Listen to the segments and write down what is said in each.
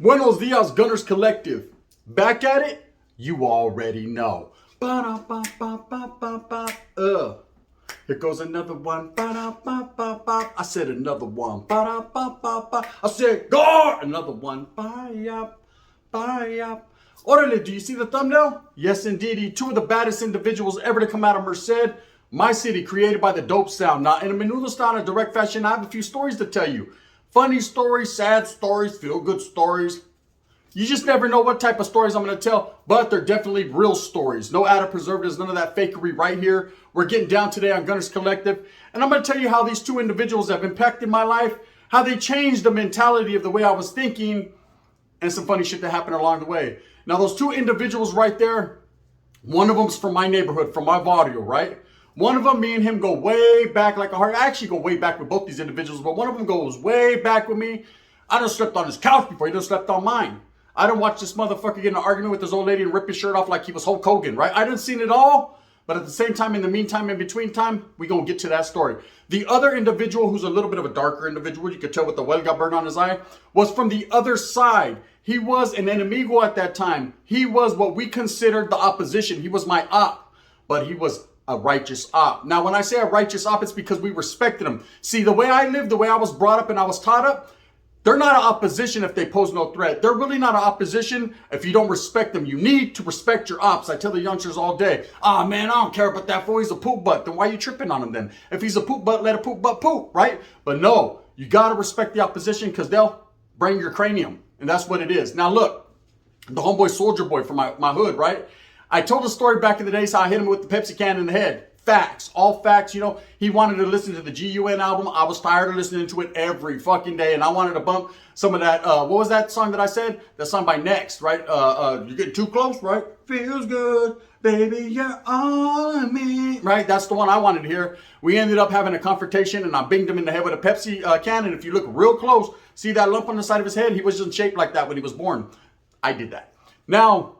Buenos dias, Gunners Collective. Back at it? You already know. Here goes another one. I said another one. I said guard. Another one. Orderly, do you see the thumbnail? Yes, indeedy. Two of the baddest individuals ever to come out of Merced, my city, created by the dope sound. Now, in a menudo style and direct fashion, I have a few stories to tell you. Funny stories, sad stories, feel-good stories. You just never know what type of stories I'm going to tell, but they're definitely real stories. No added preservatives, none of that fakery right here. We're getting down today on Gunners Collective, and I'm going to tell you how these two individuals have impacted my life, how they changed the mentality of the way I was thinking, and some funny shit that happened along the way. Now, those two individuals right there, one of them's from my neighborhood, from my barrio, right? One of them, me and him go way back like a heart. I actually go way back with both these individuals, but one of them goes way back with me. I done slept on his couch before. He done slept on mine. I done watched this motherfucker get in an argument with his old lady and rip his shirt off like he was Hulk Hogan, right? I done seen it all, but at the same time, in the meantime, in between time, we gonna get to that story. The other individual, who's a little bit of a darker individual, you could tell with the huelga burn on his eye, was from the other side. He was an enemigo at that time. He was what we considered the opposition. He was my op, but he was a righteous op. Now, when I say a righteous op, it's because we respected him. See, the way I lived, the way I was brought up and I was taught up, they're not an opposition if they pose no threat. They're really not an opposition if you don't respect them. You need to respect your ops. I tell the youngsters all day, man, I don't care about that fool. He's a poop butt. Then why are you tripping on him then? If he's a poop butt, let a poop butt poop, right? But no, you got to respect the opposition because they'll bring your cranium. And that's what it is. Now, look, the homeboy soldier boy from my hood, right? I told a story back in the days how I hit him with the Pepsi can in the head. Facts, all facts. You know, he wanted to listen to the GUN album. I was tired of listening to it every fucking day, and I wanted to bump some of that. What was that song that I said? That song by Next, right? You're getting too close, right? Feels good, baby, you're on me, right? That's the one I wanted to hear. We ended up having a confrontation, and I binged him in the head with a Pepsi can. And if you look real close, see that lump on the side of his head? He wasn't shaped like that when he was born. I did that. Now,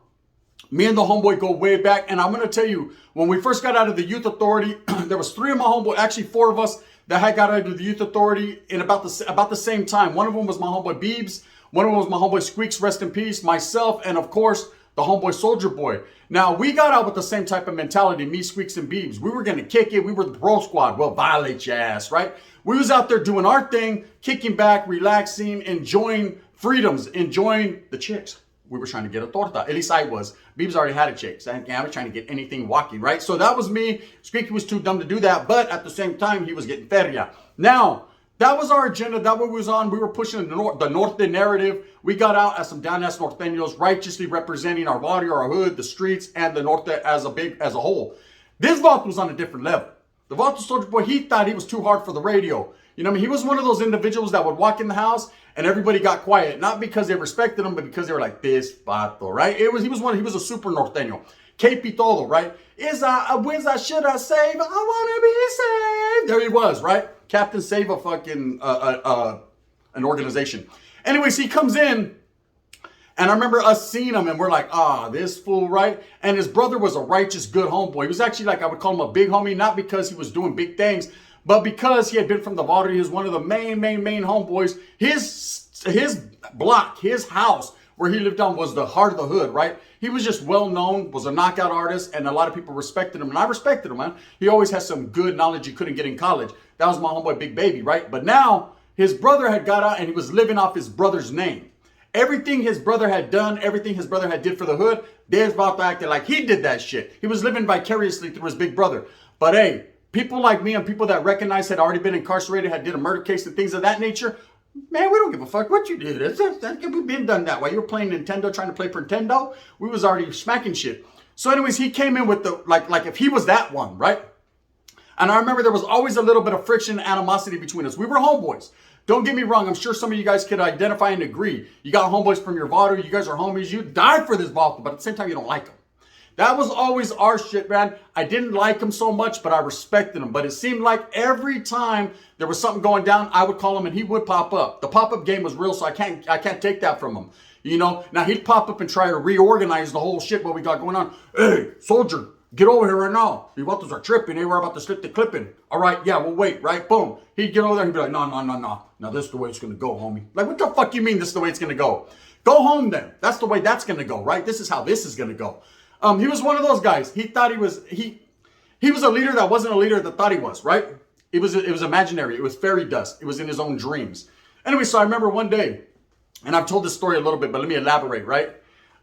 me and the homeboy go way back, and I'm going to tell you, when we first got out of the youth authority, there was three of my homeboy, actually four of us that had got out of the youth authority in about the same time. One of them was my homeboy Beebs, one of them was my homeboy Squeaks, rest in peace, myself, and of course, the homeboy Soldier Boy. Now, we got out with the same type of mentality, me, Squeaks, and Beebs. We were going to kick it. We were the bro squad. Well, violate your ass, right? We was out there doing our thing, kicking back, relaxing, enjoying freedoms, enjoying the chicks. We were trying to get a torta. At least I was. Beebs already had a chick. So I was trying to get anything walking, right? So that was me. Squeaky was too dumb to do that. But at the same time, he was getting feria. Now, that was our agenda. That what we was on. We were pushing the Norte narrative. We got out as some down-ass Nortenos, righteously representing our barrio, our hood, the streets, and the Norte as a whole. This vault was on a different level. The Vato Soldier Boy, he thought he was too hard for the radio. You know what I mean? He was one of those individuals that would walk in the house and everybody got quiet. Not because they respected him, but because they were like, this Vato, right? He was a super Norteño. KP todo, right? Should I save? I want to be saved. There he was, right? Captain Save a fucking, an organization. Anyways, he comes in, and I remember us seeing him, and we're like, this fool, right? And his brother was a righteous, good homeboy. He was actually like, I would call him a big homie, not because he was doing big things, but because he had been from the water. He was one of the main homeboys. His block, his house where he lived on was the heart of the hood, right? He was just well known, was a knockout artist, and a lot of people respected him. And I respected him, man. He always had some good knowledge you couldn't get in college. That was my homeboy, Big Baby, right? But now his brother had got out and he was living off his brother's name. Everything his brother had done, everything his brother had did for the hood, there's Vato acted like he did that shit. He was living vicariously through his big brother. But hey, people like me and people that recognized had already been incarcerated, had did a murder case and things of that nature, man, we don't give a fuck what you did. We've been done that way. You were playing Nintendo, trying to play Nintendo. We was already smacking shit. So anyways, he came in with the, like if he was that one, right? And I remember there was always a little bit of friction and animosity between us. We were homeboys. Don't get me wrong. I'm sure some of you guys could identify and agree. You got homeboys from your Vato. You guys are homies. You died for this Vato, but at the same time, you don't like them. That was always our shit, man. I didn't like him so much, but I respected him. But it seemed like every time there was something going down, I would call him and he would pop up. The pop-up game was real, so I can't take that from him. You know, now he'd pop up and try to reorganize the whole shit what we got going on. Hey, soldier, get over here right now. The vatos are tripping. They were about to slip the clipping. All right, yeah, we'll wait, right? Boom. He'd get over there and he'd be like, no. Now this is the way it's going to go, homie. Like, what the fuck you mean this is the way it's going to go? Go home then. That's the way that's going to go, right? This is how this is going to go. He was one of those guys. He thought he was a leader that wasn't a leader that thought he was, right? It was imaginary. It was fairy dust. It was in his own dreams. Anyway, so I remember one day, and I've told this story a little bit, but let me elaborate, right?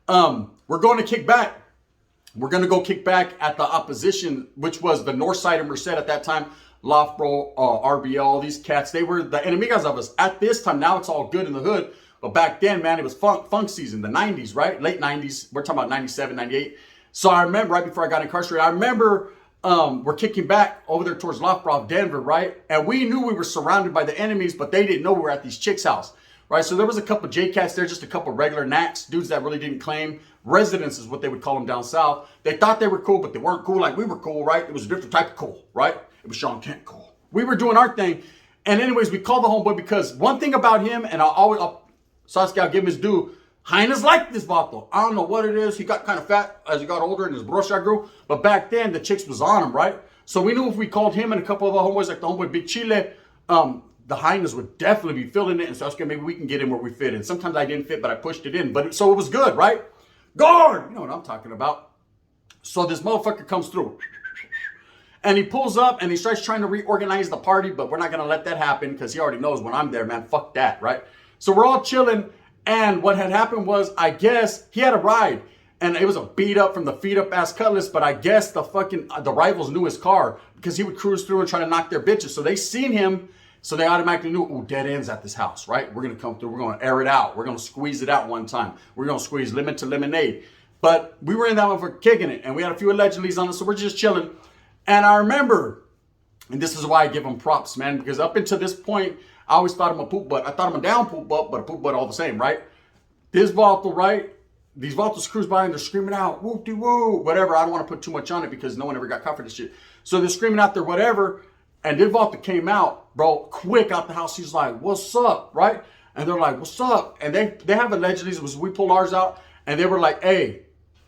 We're going to kick back. We're going to go kick back at the opposition, which was the north side of Merced at that time. Lofbro, RBL, all these cats, they were the enemigos of us. At this time, now it's all good in the hood. But back then, man, it was funk season, the 90s, right? Late 90s. We're talking about 97, 98. So I remember right before I got incarcerated, I remember we're kicking back over there towards Lofbro, Denver, right? And we knew we were surrounded by the enemies, but they didn't know we were at these chicks' house, right? So there was a couple J-Cats there, just a couple regular Nats, dudes that really didn't claim. Residents is what they would call them down south. They thought they were cool, but they weren't cool like we were cool, right? It was a different type of cool, right? It was Sean Kent cool. We were doing our thing. And anyways, we called the homeboy because one thing about him, and Sasuke, I'll give him his due. Hyenas like this vato. I don't know what it is. He got kind of fat as he got older and his brocha grew. But back then, the chicks was on him, right? So we knew if we called him and a couple of our homeboys, like the homeboy Big Chile, the hyenas would definitely be filling it. And Sasuke, maybe we can get in where we fit in. Sometimes I didn't fit, but I pushed it in. So it was good, right? Guard! You know what I'm talking about. So this motherfucker comes through. And he pulls up and he starts trying to reorganize the party, but we're not going to let that happen because he already knows when I'm there, man. Fuck that, right? So we're all chilling, and what had happened was, I guess, he had a ride, and it was a beat up from the feet up ass Cutlass, but I guess the rivals knew his car because he would cruise through and try to knock their bitches. So they seen him, so they automatically knew, ooh, dead ends at this house, right? We're going to come through, we're going to air it out, we're going to squeeze it out one time, we're going to squeeze lemon to lemonade. But we were in that one for kicking it, and we had a few allegedlys on it, so we're just chilling. And I remember, and this is why I give him props, man, because up until this point, I always thought him a poop butt. I thought him a down poop butt, but a poop butt all the same, right? This vato, right? These vatos cruise by and they're screaming out, whoop-de-woo, whatever. I don't want to put too much on it because no one ever got caught for this shit. So they're screaming out there, whatever. And this vato came out, bro, quick out the house. He's like, what's up, right? And they're like, what's up? And they have allegedly, we pulled ours out, and they were like, hey,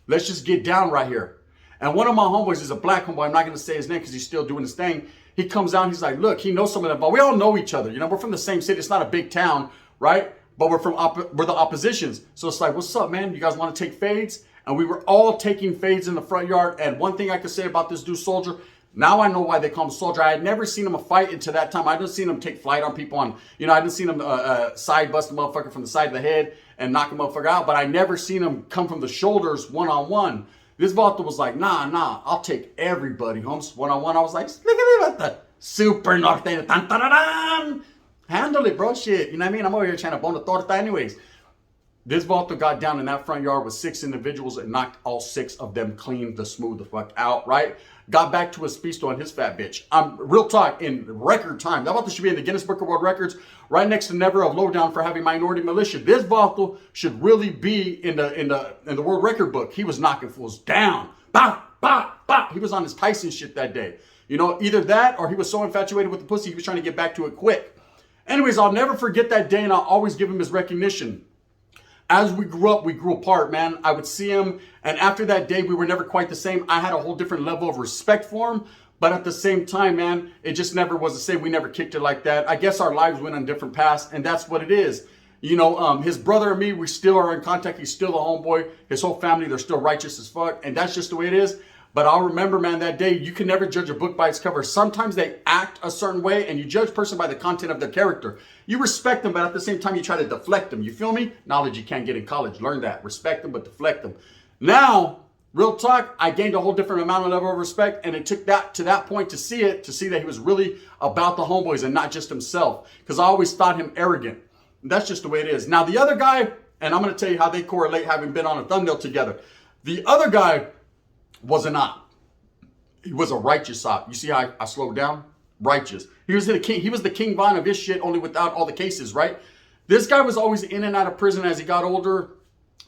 let's just get down right here. And one of my homeboys is a black homeboy. I'm not going to say his name because he's still doing his thing. He comes out and he's like, look, he knows some of them, but we all know each other. You know, we're from the same city. It's not a big town, right? But we're the oppositions. So it's like, what's up, man? You guys want to take fades? And we were all taking fades in the front yard. And one thing I could say about this dude, Soldier, now I know why they call him Soldier. I had never seen him a fight until that time. I didn't seen him take flight on people I didn't seen him side bust a motherfucker from the side of the head and knock a motherfucker out. But I never seen him come from the shoulders one-on-one. This vato was like, nah, I'll take everybody, Holmes, one-on-one. I was like, look at that, super Nortenos. Handle it, bro, shit. You know what I mean? I'm over here trying to bone the torta anyways. This vato got down in that front yard with 6 individuals and knocked all 6 of them clean the smooth the fuck out, right? Got back to his pisto and his fat bitch. Real talk, in record time. That vato should be in the Guinness Book of World Records, right next to Never of Lowdown for having minority militia. This vato should really be in the world record book. He was knocking fools down. Bah, bah, bah. He was on his Tyson shit that day. You know, either that or he was so infatuated with the pussy, he was trying to get back to it quick. Anyways, I'll never forget that day, and I'll always give him his recognition. As we grew up, we grew apart, man. I would see him, and after that day, we were never quite the same. I had a whole different level of respect for him, but at the same time, man, it just never was the same. We never kicked it like that. I guess our lives went on different paths, and that's what it is. You know, his brother and me, we still are in contact. He's still the homeboy. His whole family, they're still righteous as fuck, and that's just the way it is. But I'll remember, man, that day, you can never judge a book by its cover. Sometimes they act a certain way, and you judge a person by the content of their character. You respect them, but at the same time, you try to deflect them. You feel me? Knowledge you can't get in college. Learn that. Respect them, but deflect them. Now, real talk, I gained a whole different amount of level of respect, and it took that to that point to see that he was really about the homeboys and not just himself, because I always thought him arrogant. And that's just the way it is. Now, the other guy, and I'm going to tell you how they correlate having been on a thumbnail together. The other guy was a op. He was a righteous op. You see how I slowed down? Righteous. He was the king. He was the King Von of his shit, only without all the cases, right? This guy was always in and out of prison as he got older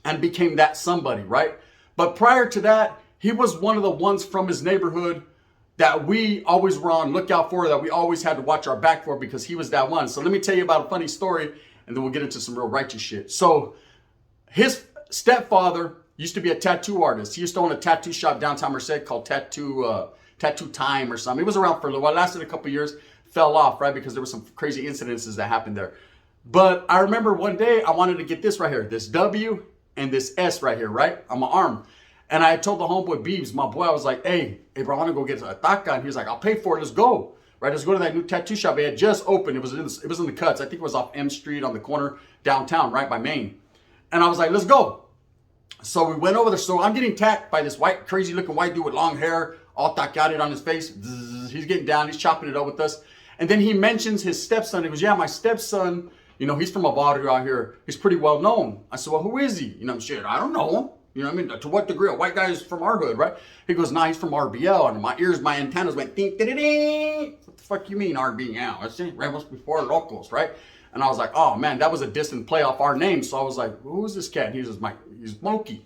and became that somebody, right? But prior to that, he was one of the ones from his neighborhood that we always were on lookout for, that we always had to watch our back for, because he was that one. So let me tell you about a funny story, and then we'll get into some real righteous shit. So his stepfather used to be a tattoo artist. He used to own a tattoo shop downtown Merced called Tattoo Time or something. It was around for a little while, lasted a couple of years, fell off, right? Because there were some crazy incidences that happened there. But I remember one day I wanted to get this right here, this W and this S right here, right? On my arm. And I told the homeboy Beebs, my boy, I was like, hey bro, I want to go get a taca. And he was like, I'll pay for it. Let's go. Right? Let's go to that new tattoo shop. It had just opened. It was in the cuts. I think it was off M Street on the corner downtown, right by Main. And I was like, let's go. So we went over there. So I'm getting tacked by this white, crazy looking white dude with long hair, all tacked on his face. He's getting down. He's chopping it up with us. And then he mentions his stepson. He goes, yeah, my stepson, you know, he's from a barrio out here. He's pretty well known. I said, well, who is he? You know, shit, I don't know him. You know what I mean? To what degree? A white guy is from our hood, right? He goes, nah, he's from RBL. And my ears, my antennas went, ding, ding, ding. What the fuck you mean RBL? That's it, Rebels Before Locals, right? And I was like, oh man, that was a distant play off our name. So I was like, who's this cat? He says, he's Moki.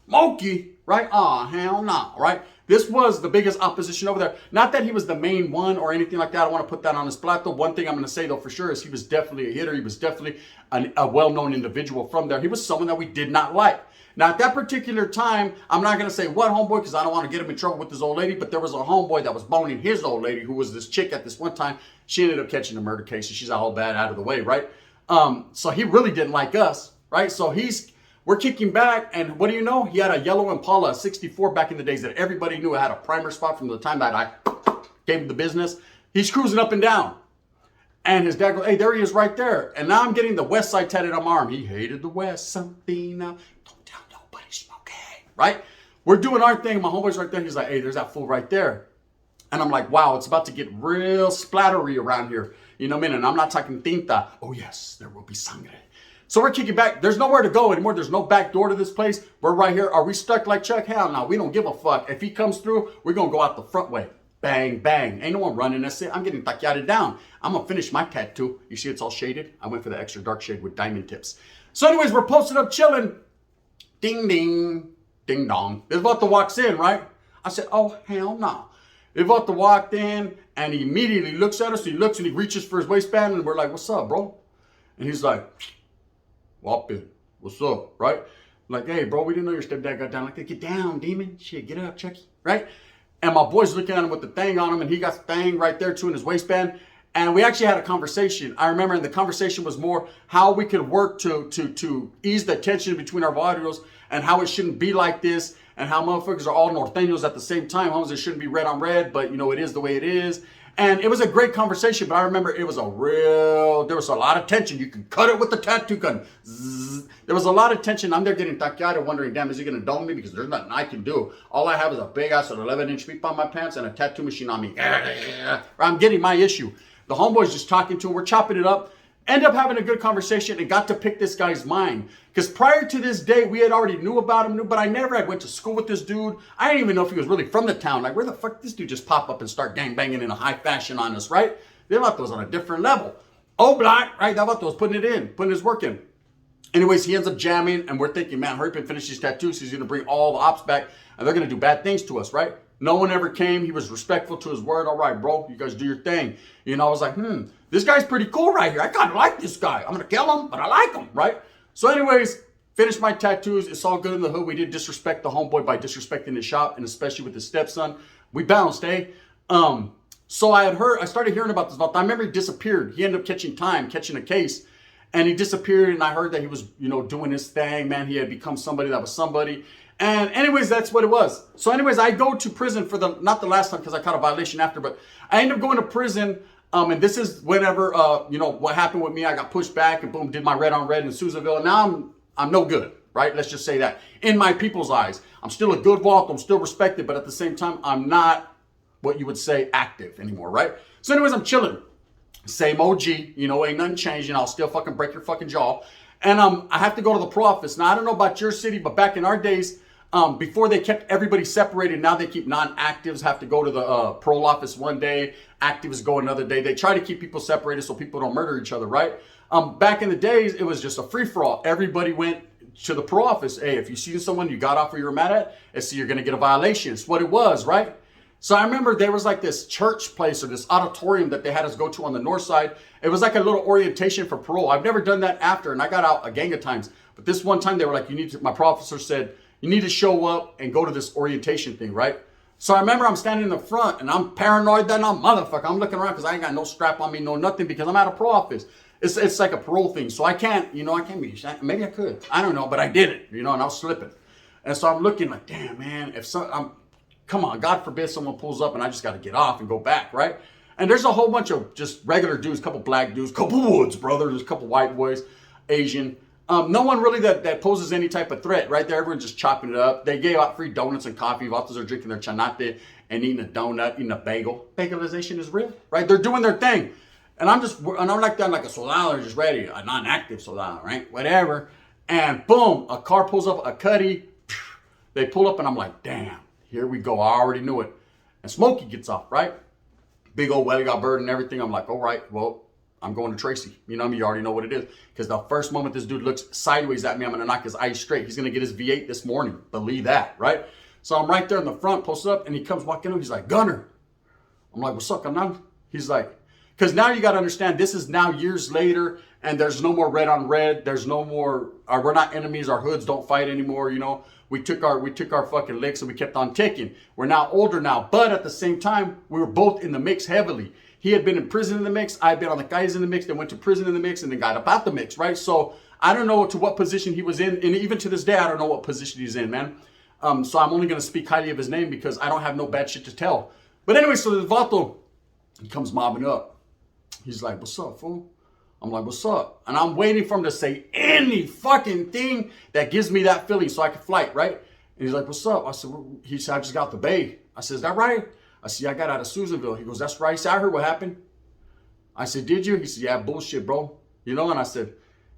Moki, right? Oh, hell no, right? This was the biggest opposition over there. Not that he was the main one or anything like that. I don't want to put that on his plato. One thing I'm going to say though for sure is he was definitely a hitter. He was definitely a well-known individual from there. He was someone that we did not like. Now, at that particular time, I'm not going to say what homeboy because I don't want to get him in trouble with this old lady, but there was a homeboy that was boning his old lady who was this chick at this one time. She ended up catching a murder case, and she's all bad out of the way, right? So he really didn't like us, right? So we're kicking back, and what do you know? He had a yellow Impala 64 back in the days that everybody knew it had a primer spot from the time that I gave him the business. He's cruising up and down. And his dad goes, hey, there he is right there. And now I'm getting the West Side tatted on my arm. He hated the West, something now. Don't tell nobody, okay, right? We're doing our thing. My homeboy's right there. He's like, hey, there's that fool right there. And I'm like, wow, it's about to get real splattery around here. You know what I mean? And I'm not talking tinta. Oh, yes, there will be sangre. So we're kicking back. There's nowhere to go anymore. There's no back door to this place. We're right here. Are we stuck like Chuck? Hell no. We don't give a fuck. If he comes through, we're going to go out the front way. Bang, bang. Ain't no one running. That's it. I'm getting taqueada down. I'm going to finish my tattoo. You see it's all shaded? I went for the extra dark shade with diamond tips. So anyways, we're posted up chilling. Ding, ding, ding, dong. Isvota walks in, right? I said, oh, hell no. Isvota walked in and he immediately looks at us. He looks and he reaches for his waistband and we're like, what's up, bro? And he's like, whopping. What's up, right? Like, hey, bro, we didn't know your stepdad got down like that. Get down, demon. Shit, get up, Chucky, right? And my boy's looking at him with the thing on him, and he got the thing right there too in his waistband. And we actually had a conversation. I remember, and the conversation was more how we could work to ease the tension between our barrios and how it shouldn't be like this, and how motherfuckers are all Nortenos at the same time. Homes, it shouldn't be red on red, but you know it is the way it is. And it was a great conversation, but I remember there was a lot of tension. You could cut it with the tattoo gun. Zzz. There was a lot of tension. I'm there getting taqueada wondering, damn, is he going to dome me? Because there's nothing I can do. All I have is a big ass 11-inch peep on my pants and a tattoo machine on me. I'm getting my issue. The homeboy's just talking to him. We're chopping it up. End up having a good conversation and got to pick this guy's mind. Because prior to this day, we had already knew about him, but I never had went to school with this dude. I didn't even know if he was really from the town. Like, where the fuck did this dude just pop up and start gangbanging in a high fashion on us, right? They thought was on a different level. Oh, black, right? That was putting it in, putting his work in. Anyways, he ends up jamming, and we're thinking, man, hurry up and finish these tattoos. He's going to bring all the ops back, and they're going to do bad things to us, right? No one ever came. He was respectful to his word. All right, bro, you guys do your thing. You know, I was like, this guy's pretty cool right here. I kind of like this guy. I'm going to kill him, but I like him, right? So anyways, finished my tattoos. It's all good in the hood. We did disrespect the homeboy by disrespecting his shop, and especially with his stepson. We bounced, eh? So I started hearing about this. I remember he disappeared. He ended up catching a case, and he disappeared, and I heard that he was, you know, doing his thing, man. He had become somebody that was somebody. And anyways, that's what it was. So anyways, I go to prison for not the last time because I caught a violation after, but I ended up going to prison. And this is whenever, you know, what happened with me. I got pushed back and boom, did my red on red in Susanville. And now I'm no good, right? Let's just say that. In my people's eyes, I'm still a good walk. I'm still respected, but at the same time, I'm not what you would say active anymore, right? So anyways, I'm chilling. Same OG, you know, ain't nothing changing. I'll still fucking break your fucking jaw. And I have to go to the pro office. Now, I don't know about your city, but back in our days, before they kept everybody separated, now they keep non-actives have to go to the parole office one day, actives go another day. They try to keep people separated so people don't murder each other, right? Back in the days, it was just a free-for-all. Everybody went to the pro office, hey, if you see someone you got off where you were mad at, it's you're going to get a violation. It's what it was, right? So I remember there was like this church place or this auditorium that they had us go to on the north side. It was like a little orientation for parole. I've never done that after, and I got out a gang of times. But this one time they were like, my pro officer said, you need to show up and go to this orientation thing, right? So I remember I'm standing in the front and I'm paranoid that I'm motherfucker. I'm looking around because I ain't got no strap on me, no nothing, because I'm at a pro office. It's like a parole thing. So I can't be, maybe I could. I don't know, but I did it, and I was slipping. And so I'm looking like, damn, man, come on, God forbid someone pulls up and I just got to get off and go back, right? And there's a whole bunch of just regular dudes, couple black dudes, couple woods brothers, there's a couple white boys, Asian. No one really that poses any type of threat, right there. Everyone's just chopping it up. They gave out free donuts and coffee. Vatos are drinking their chanate and eating a donut, eating a bagel. Bagalization is real, right? They're doing their thing. And I'm like that, like a soldado, just ready, a non-active soldado, right? Whatever. And boom, a car pulls up, a cutty. They pull up and I'm like, damn, here we go. I already knew it. And Smokey gets off, right? Big old welly got bird and everything. I'm like, all right, well, I'm going to Tracy. You already know what it is. Because the first moment this dude looks sideways at me, I'm going to knock his eyes straight. He's going to get his V8 this morning. Believe that, right? So I'm right there in the front, posted up, and he comes walking in. He's like, Gunner. I'm like, what's up, Gunner? He's like, because now you got to understand, this is now years later, and there's no more red on red. There's no more, we're not enemies. Our hoods don't fight anymore, We took our fucking licks and we kept on ticking. We're now older now, but at the same time, we were both in the mix heavily. He had been in prison in the mix. I had been on the guys in the mix. They went to prison in the mix and then got up out the mix, right? So I don't know to what position he was in. And even to this day, I don't know what position he's in, man. So I'm only going to speak highly of his name because I don't have no bad shit to tell. But anyway, so the Vato, he comes mobbing up. He's like, what's up, fool? I'm like, what's up? And I'm waiting for him to say any fucking thing that gives me that feeling so I can flight, right? And he's like, what's up? I said, he said, I just got the bay. I said, is that right? I said, I got out of Susanville. He goes, that's right. He said, I heard what happened. I said, did you? He said, yeah, bullshit, bro. And I said,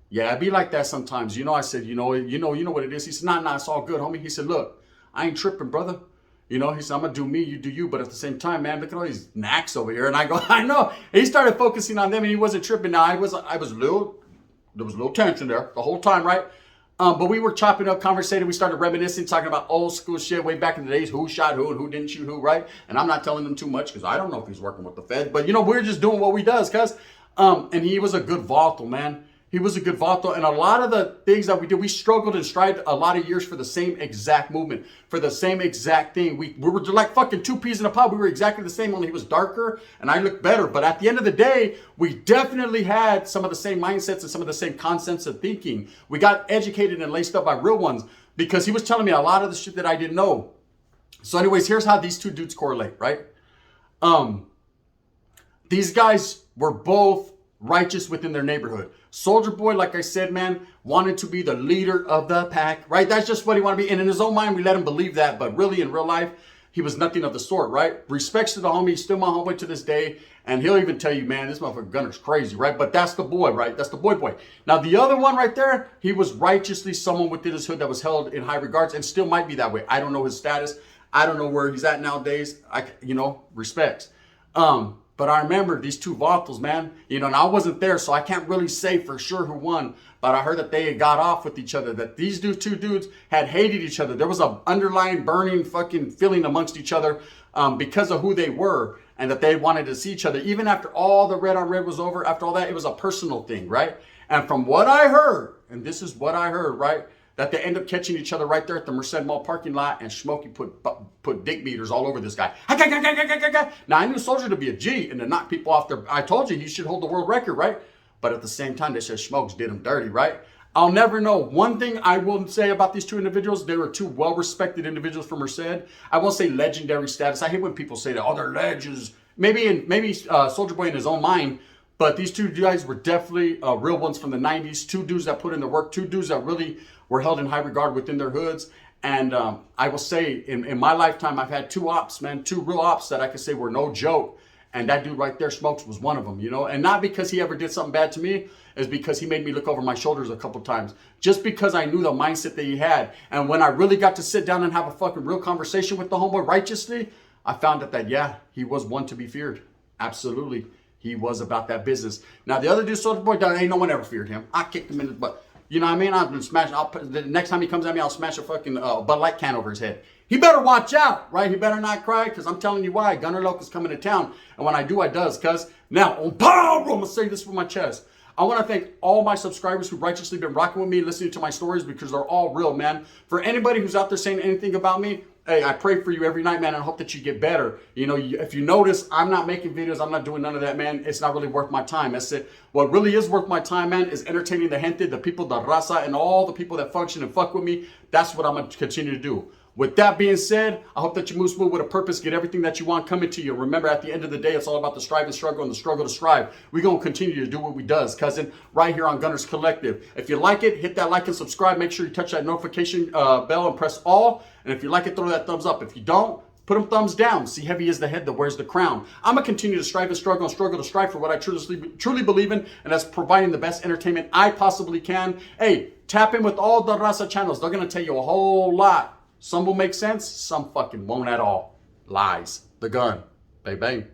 yeah, it be like that sometimes. I said, you know what it is. He said, nah, it's all good, homie. He said, look, I ain't tripping, brother. He said, I'm going to do me, you do you. But at the same time, man, look at all these knacks over here. And I go, I know. And he started focusing on them and he wasn't tripping. Now, there was a little tension there the whole time, right? But we were chopping up, conversating. We started reminiscing, talking about old school shit way back in the days. Who shot who and who didn't shoot who, right? And I'm not telling them too much because I don't know if he's working with the Fed. But, we're just doing what we does, cuz. And he was a good vato, man. He was a good vato. And a lot of the things that we did, we struggled and strived a lot of years for the same exact movement, for the same exact thing. We were like fucking two peas in a pod. We were exactly the same, only he was darker and I looked better. But at the end of the day, we definitely had some of the same mindsets and some of the same concepts of thinking. We got educated and laced up by real ones because he was telling me a lot of the shit that I didn't know. So anyways, here's how these two dudes correlate, right? These guys were both righteous within their neighborhood. Soldier Boy, like I said, man, wanted to be the leader of the pack, right? That's just what he wanted to be. And in his own mind, we let him believe that. But really, in real life, he was nothing of the sort, right? Respects to the homie. He's still my homeboy to this day. And he'll even tell you, man, this motherfucker Gunner's crazy, right? But that's the boy, right? That's the boy. Now, the other one right there, he was righteously someone within his hood that was held in high regards and still might be that way. I don't know his status. I don't know where he's at nowadays. Respects. But I remember these two vatos, man, and I wasn't there, so I can't really say for sure who won. But I heard that they had got off with each other, that these two dudes had hated each other. There was an underlying burning fucking feeling amongst each other because of who they were and that they wanted to see each other. Even after all the red on red was over, after all that, it was a personal thing, right? And from what I heard, and this is what I heard, right? That they end up catching each other right there at the Merced Mall parking lot, and Smokey put dick beaters all over this guy. Now, I knew Soldier to be a G and to knock people off their... I told you he should hold the world record, right? But at the same time, they said Smokes did him dirty, right? I'll never know. One thing I will say about these two individuals, they were two well-respected individuals from Merced. I won't say legendary status. I hate when people say that, oh, they're legends. Maybe Soldier Boy in his own mind, but these two guys were definitely real ones from the 90s. Two dudes that put in the work. Two dudes that really were held in high regard within their hoods. And I will say, in my lifetime, I've had two real ops that I could say were no joke. And that dude right there, Smokes, was one of them, And not because he ever did something bad to me, is because he made me look over my shoulders a couple times. Just because I knew the mindset that he had. And when I really got to sit down and have a fucking real conversation with the homeboy righteously, I found out that, he was one to be feared. Absolutely. He was about that business. Now, the other dude, Soldier Boy, ain't no one ever feared him. I kicked him in the butt. You know what I mean? I'm gonna smash. The next time he comes at me, I'll smash a fucking Bud Light can over his head. He better watch out, right? He better not cry, because I'm telling you why. Gunner Loc is coming to town, and when I do, I does. Cuz now on power, I'm gonna say this from my chest. I want to thank all my subscribers who've righteously been rocking with me, listening to my stories, because they're all real, man. For anybody who's out there saying anything about me, hey, I pray for you every night, man, and I hope that you get better. You know, if you notice, I'm not making videos. I'm not doing none of that, man. It's not really worth my time. That's it. What really is worth my time, man, is entertaining the gente, the people, the raza, and all the people that function and fuck with me. That's what I'm going to continue to do. With that being said, I hope that you move smooth with a purpose, get everything that you want coming to you. Remember, at the end of the day, it's all about the strive and struggle and the struggle to strive. We're going to continue to do what we does, cousin, right here on Gunners Collective. If you like it, hit that like and subscribe. Make sure you touch that notification bell and press all. And if you like it, throw that thumbs up. If you don't, put them thumbs down. See, heavy is the head that wears the crown. I'm going to continue to strive and struggle to strive for what I truly believe in, and that's providing the best entertainment I possibly can. Hey, tap in with all the Raza channels. They're going to tell you a whole lot. Some will make sense, some fucking won't at all. Lies. The gun. Bang, bang.